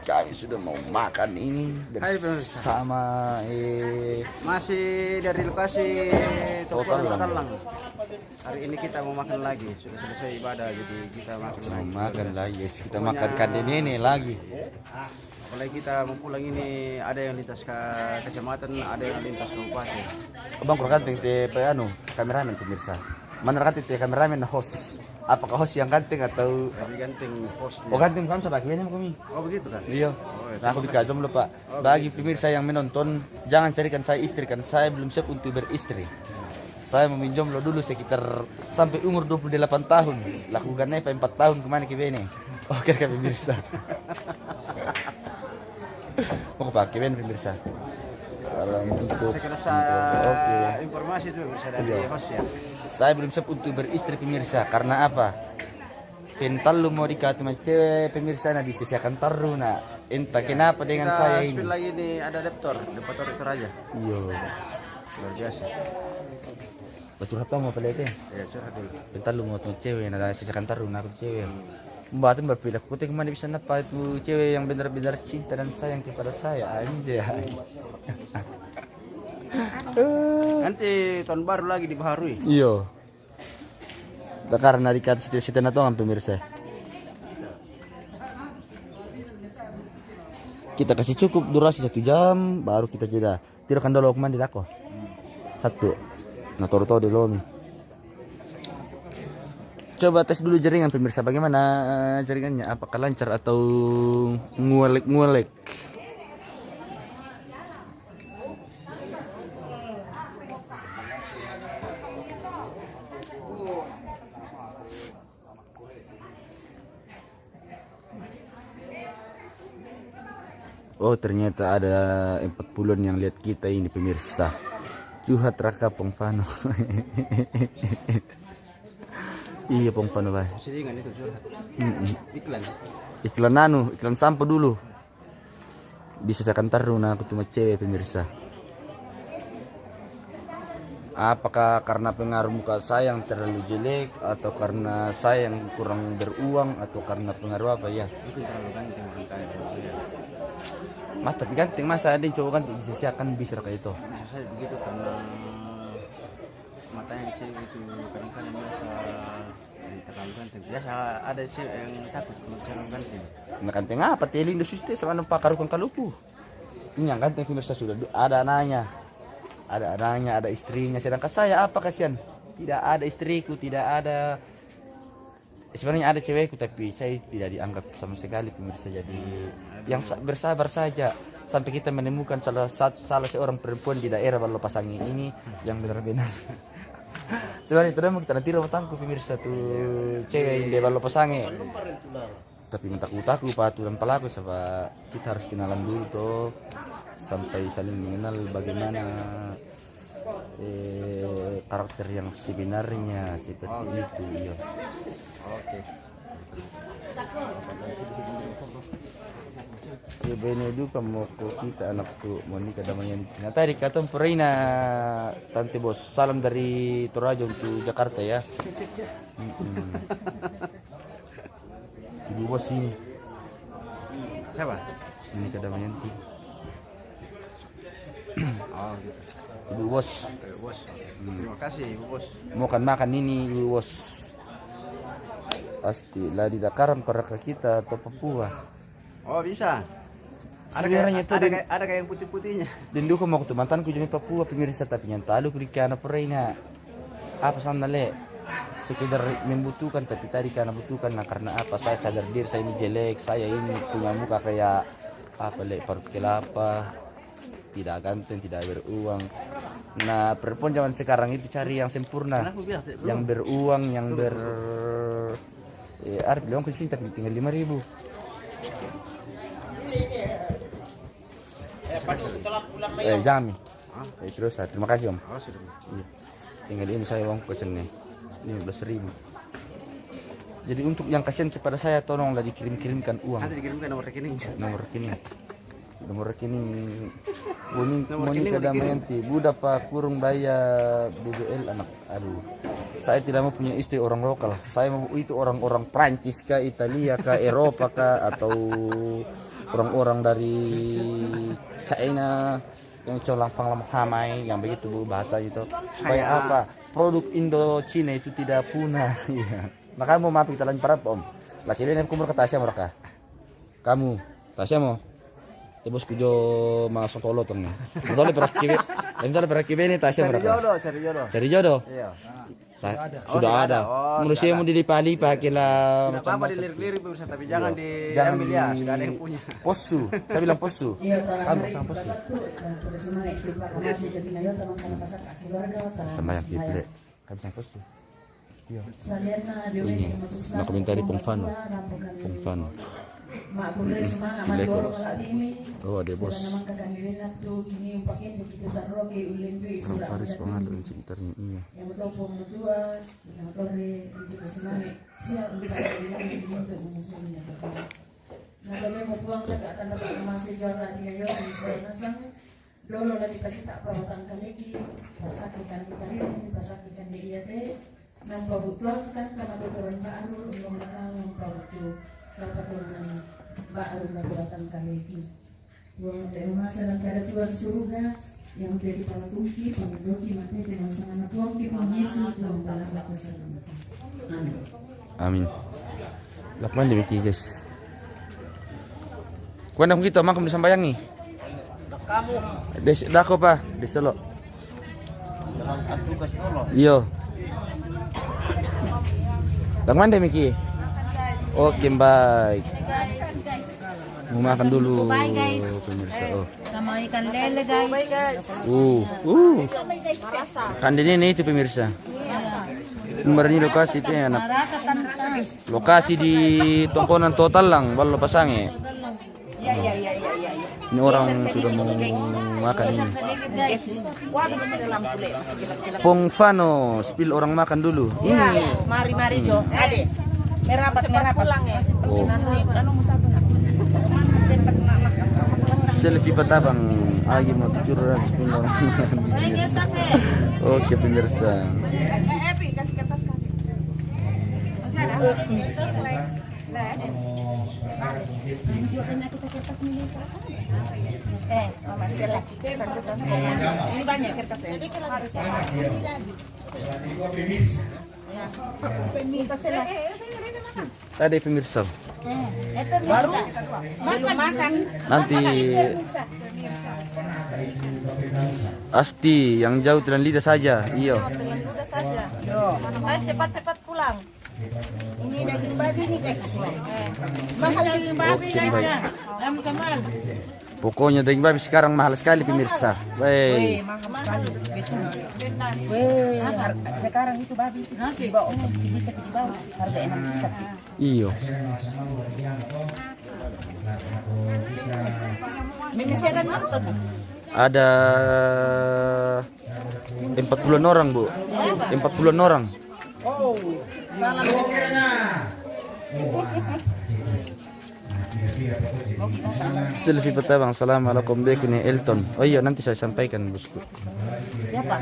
kami sudah mau makan ini bersama Masih dari lokasi Toko Talang. Talang. Hari ini kita mau makan lagi. Sudah selesai ibadah jadi kita makan lagi. makan lagi. Kita makan kantin ini lagi. Mulai kita mau pulang ini ada yang lintas ke kecamatan, ada yang lintas kabupaten. Bang kurang kanting te kameramen pemirsa. Mana kanting te kameramen host? Apakah host yang kanting atau Kami ganting hostnya. oh kanting kamu sudah kini kami? Oh begitu kan? Iya. Nah aku bikin jomblo Pak. Bagi pemirsa yang menonton, jangan carikan saya istri kan saya belum siap untuk beristri. Saya meminjam lo dulu sekitar sampai umur 28 tahun. Lakukan aja 4 tahun kemana ke bene. Oke kan pemirsa. Mau pakai ben pemirsa. Salam untuk Saya rasa Oke. informasi itu bisa dari host ya. Saya belum siap untuk beristri pemirsa karena apa? Pental lu mau dikata sama cewek pemirsa nah disisiakan taruh nah entah kenapa dengan Kita saya spill ini. lagi nih ada deptor Toraja. Iya. Luar biasa. Betul atau mau pelete? Ya curhat dulu. Pental lu mau sama cewek nah sisiakan taruh nah aku cewek. Membatin berpilih kutik mana bisa napa itu cewek yang benar-benar cinta dan sayang kepada saya anjay. Nanti tahun baru lagi dibaharui. Iya. Karena dikata situ natongan pemirsa. Kita kasih cukup durasi 1 jam baru kita jeda. Tirukan dulu kemana dako. 1. Nah toro di lomi. coba tes dulu jaringan pemirsa, bagaimana jaringannya, apakah lancar atau nguelek-nguelek. Oh ternyata ada 40-an yang lihat kita ini pemirsa. Curhat Raka Pongfano. Iya Pongfano bah. Seringan itu curhat. Iklan. Iklan sampo dulu. Bisa saya taruna aku cuma cewek pemirsa. Apakah karena pengaruh muka saya yang terlalu jelek, atau karena saya yang kurang beruang, atau karena pengaruh apa ya? Itu terlalu ganteng makanya saya. Mas tapi ganteng, masa ada yang cowok ganteng disisiakan bisa kayak itu. Bisa saya begitu karena matanya cewek itu kadang-kadang biasa terlalu ganteng. Biasa ada cewek yang takut kalau terlalu ganteng. Nah ganteng apa? Teling do suste sama nampak karukan kaluku. Ini yang ganteng pemirsa sudah ada anaknya. Ada anaknya, ada istrinya. Sedangkan saya apa kasihan? Tidak ada istriku, tidak ada. Sebenarnya ada cewekku tapi saya tidak dianggap sama sekali pemirsa. Jadi yang bersabar saja sampai kita menemukan salah seorang perempuan di daerah Balopasangi ini yang benar-benar. Sebenarnya itu dah kita nanti rumahku pemirsa tuh cewek di Balopasangi. Tapi minta utaku patu dan pelaku sebab kita harus kenalan dulu tuh sampai saling mengenal bagaimana karakter yang sebenarnya seperti itu. Iya. Oke. Ya bene duka mau kita anakku mau nikah damayan. Nah tadi kata Purina Tante Bos, salam dari Toraja untuk Jakarta ya. Ibu Bos ini. Siapa? Nikah damayan. Oh, gitu. Ibu Bos. Bos. Terima kasih Ibu Bos. Mau makan ini Ibu Bos. Pasti lah di Dakaran peraka kita atau Papua. Oh bisa. Sebenarnya itu Ada kayak yang putih-putihnya. dan dulu mau ketemu mantanku jadi Papua pemirsa tapi yang tahu karena perina apa sana le sekedar membutuhkan tapi tadi karena butuhkan nah karena apa saya sadar diri saya ini jelek, saya ini punya muka kayak apa le parut kelapa, tidak ganteng, tidak beruang. Nah perempuan zaman sekarang itu cari yang sempurna, yang beruang, yang Arif bilang ke sini tapi tinggal 5.000. Jami. Terus terima kasih Om. Iya. Tinggal ini saya uang pesennya 15.000. Jadi untuk yang kasihan kepada saya tolonglah dikirimkan uang. Nanti dikirimkan nomor rekening. Nomor rekening. Monika Damayanti. Budak Pak kurung bayar BBL anak. Aduh. Saya tidak mau punya istri orang lokal. Saya mau itu orang-orang Prancis kah, Italia kah, Eropa kah, atau orang-orang dari China yang lampang hamai yang begitu bahasa itu supaya apa produk Indo Cina itu tidak punah. Iya. Maka mau maaf kita lanjut para Om. Laki ini kumur ke Tasya mereka. Kamu Tasya mau? Ya bos kujo masuk tolo tuh nih. Betul beraktif. Misalnya beraktif ini Tasya mereka. Cari jodoh. Iya. Sudah ada. Manusia mau dilipat-lipat kira macam-macam. Dilirik-lirik bisa tapi jangan diambil ya, sudah ada yang punya. Posu, saya bilang posu. Kamu sama posu. Sama yang tipe. Kamu sama posu. Ini, nak komentar di Pongfano. Oh ada bos. Paris pengalu sekitarnya iya. Lolo lagi pasti tak perawatan lagi, pasakikan kita ini, pasakikan dia teh, nang kebutuhan kan karena keturunan baru, ngomong itu keturunan baru kebutuhan lagi. Buang dari masa dan ada Tuhan surga yang jadi para tungki, pengedoki mati dengan sangat tungki penyesu Tuhan dalam keselamatan. Amin. Amin. Lakukan demikian guys. Kuandang kita makam disambayang nih. Kamu Dako pa, Solo. jangan tugas dulu. Iyo. Bang Mande Miki. Oke, baik. Mau makan dulu. Pemirsa. Oh. Sama ikan lele guys. Kan ini itu pemirsa. Nomor ini lokasi itu enak. Lokasi di Tongkonan Total lang, Balo Pasange. Ini orang sudah mau makan ini. Pong Fano, spill orang makan dulu. Mari Jo. Ade. Merapat pulang ya. Oh. Selfie Patabang. Lagi mau curang spill orang makan di pemirsa. Oke pemirsa. Kasih kertas kami. Masih ada? Mama selek. Ini banyak kertasnya. Tadi pemirsa. Baru belum makan. Nanti Asti yang jauh telan lidah saja. Iya. Telan ludah saja. Ayo cepat-cepat pulang. Ini daging babi nih guys. Mahal daging babi guys. Kamu Kamal. Pokoknya daging babi sekarang mahal sekali pemirsa. Weh. Sekarang itu babi di bawah bisa di bawah harga 6 juta. Iyo. Minisiran nonton. Ada 40 orang, Bu. 40 orang. Oh, salam Selfie Patabang. Assalamualaikum Bekuni Elton. Oh iya, nanti saya sampaikan, Bosku. siapa?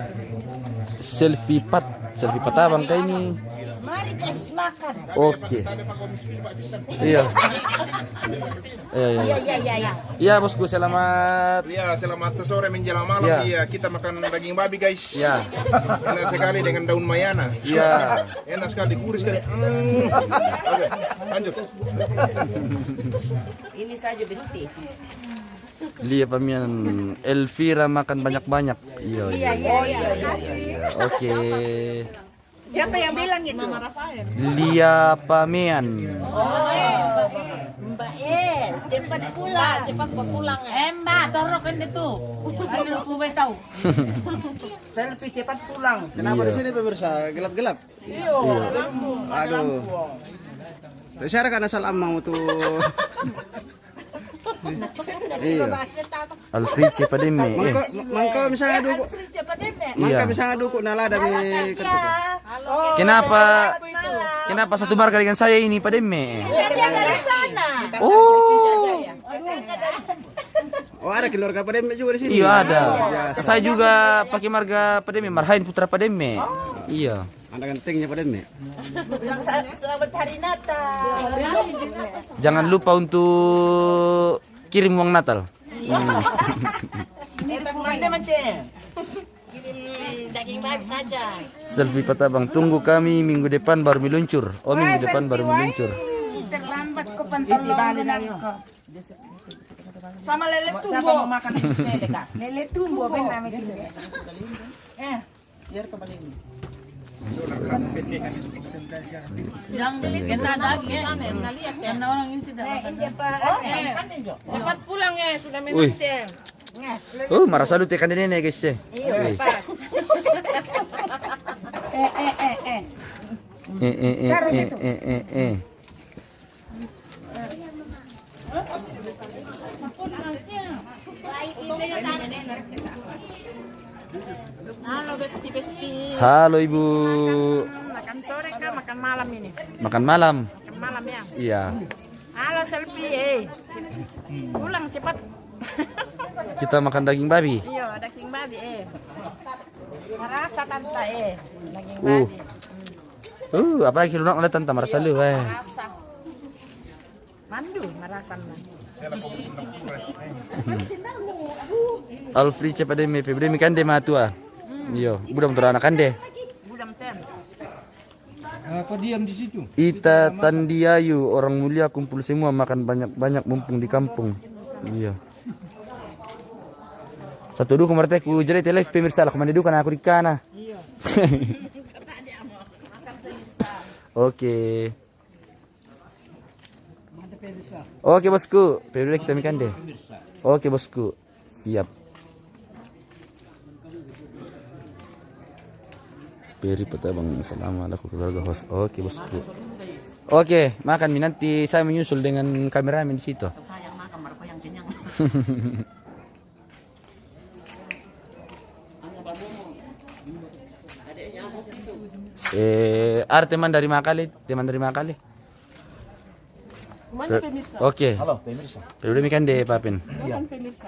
Selfie Patabang kayak ini. Mari guys makan. Oke. Iya. Iya. Iya, Bosku, selamat. Ya, selamat sore menjelang malam. Ya. Iya, kita makan daging babi, guys. Ya. Enak sekali dengan daun mayana. Iya. Enak sekali, gurih sekali. Oke, lanjut. Ini saja besti. Lihat pamian Elvira makan banyak-banyak. Iya. Oke. Siapa yang bilang itu? Mama Rafael. Lia Pamian. Mbak cepat pulang. Mbak, torokin itu. Ada aku tahu. Selfie cepat pulang. Kenapa di sini pemirsa gelap-gelap? Iya. Aduh. Saya kan asal mau tuh. Iya. Alfrice Pademe. Mangka misalnya duku. Mangka misalnya duku nalada mi. Kenapa satu marga dengan saya ini Pademe? Dari sana. Oh. Oh, ada keluarga Pademe juga di sini. Iya ada. Biasa. Saya juga pakai marga Pademe, Marhain Putra Pademe. Iya. Anda gantengnya Pademe. Selamat hari Natal. Jangan lupa untuk kirim uang Natal. Daging babi saja. Selfie Patabang, tunggu kami minggu depan baru meluncur. Oh, minggu depan baru meluncur. Terlambat ko pantolong ko. Sama lele tumbo. Siapa mau makan lele kak? Lele tumbo ben namin kini. Biar kembali ini. Yang beli kita daging sana, lihat ya. Karena orang ini sudah makan. Cepat pulang ya, sudah menanti. Oh, marah salut ikan ini guys ya. Iya, Pak. Halo besti. Halo Ibu. Makan sore kah makan malam ini? Makan malam. Makan malam ya. Iya. Halo selfie. Pulang cepat. Kita makan daging babi. Iya, daging babi Marasa tanta daging babi. Apa lagi lunak oleh tante marasa lu Marasa. Mandu marasan man. Alfrice Pademe, Pademe kan de matua. Iyo, budam anak kan de. Budam ten. Kau diam di situ. Ita Tandiayu, orang mulia kumpul semua makan banyak-banyak mumpung di kampung. Iya. Satu duku mereka ku jadi telef pemirsa lah kemana dukan aku di kana. Oke. Oke bosku, periode kita makan deh. Oke bosku, siap. Peri Petabang, assalamualaikum keluarga host. Oke bosku. Oke, makan nanti saya menyusul dengan kameramen di situ. Sayang makan baru yang kenyang. Teman dari Makali, teman dari Makali. Mana pemirsa? Oke. Halo, pemirsa. Periode makan deh, Papin. Makan pemirsa.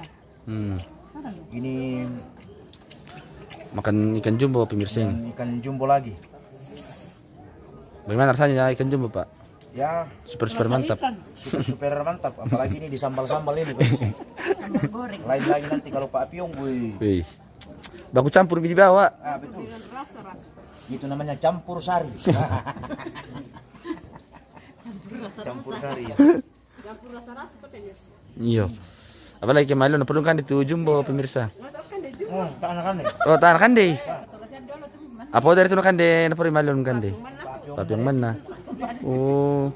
Ini Makan ikan jumbo pemirsa ini. ikan jumbo lagi. Bagaimana rasanya ikan jumbo, Pak? Ya, Super mantap. super mantap. Apalagi ini di sambal-sambal ini. pemirsa. Lain lagi nanti kalau Pak Piong, wih. Wih. Baku campur di bawah. Ah, betul. Itu namanya campur sari. Campur sari. Campur rasa-rasa pemirsa. Iya. Apalagi kemarin na perlu kan itu jumbo pemirsa. Oh, tak anak-anak. Oh, tahan kan deh. Apa dari itu kan deh, na perlu malon kan deh. Tapi yang mana? Oh.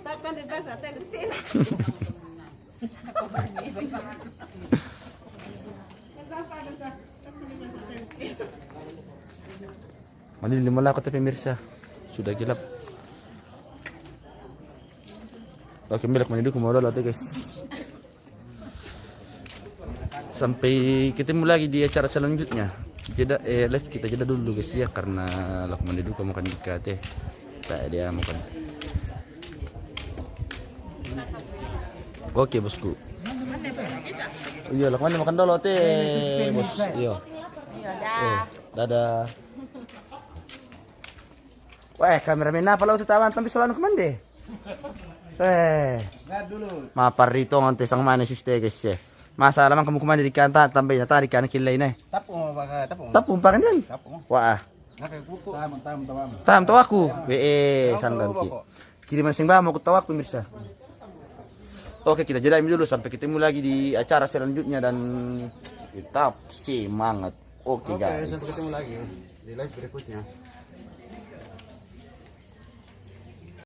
Mandi lima lah kota pemirsa. Sudah gelap. Oke, belok mandi dulu mau dulu guys. Sampai ketemu lagi di acara selanjutnya. Jeda live kita jeda dulu guys ya karena lak mandi dulu kamu kan teh. Tak dia makan. Oke bosku. Iya lak mandi makan dulu teh bos. Iya. Dadah. Wah, kameramen apa lo tatawan tapi selalu kemande? Maparito nganti sang mana siste guys ya. Masa lamang kamu kemana di kanta tambah nyata di kanan kilay na. Tapong. Tapong pa kanyan. Wah. Tam tawa aku. Sanggan ki. Kiriman sing ba mo ko tawa pemirsa. Oke, kita jeda dulu sampai ketemu lagi di acara selanjutnya dan tetap semangat. Oke guys. Sampai ketemu lagi di live berikutnya.